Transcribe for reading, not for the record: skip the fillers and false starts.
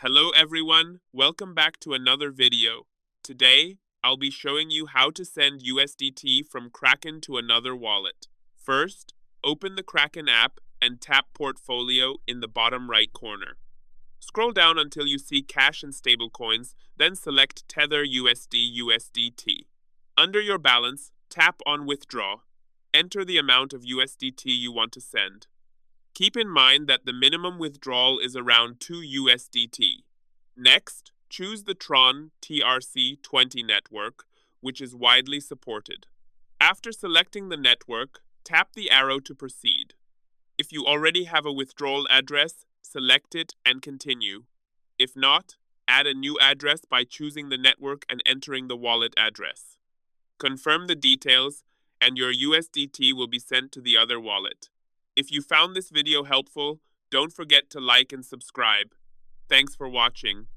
Hello everyone, welcome back to another video. Today, I'll be showing you how to send USDT from Kraken to another wallet. First, open the Kraken app and tap Portfolio in the bottom right corner. Scroll down until you see Cash and Stablecoins, then select Tether USDT. Under your balance, tap on Withdraw. Enter the amount of USDT you want to send. Keep in mind that the minimum withdrawal is around 2 USDT. Next, choose the Tron TRC20 network, which is widely supported. After selecting the network, tap the arrow to proceed. If you already have a withdrawal address, select it and continue. If not, add a new address by choosing the network and entering the wallet address. Confirm the details, and your USDT will be sent to the other wallet. If you found this video helpful, don't forget to like and subscribe. Thanks for watching.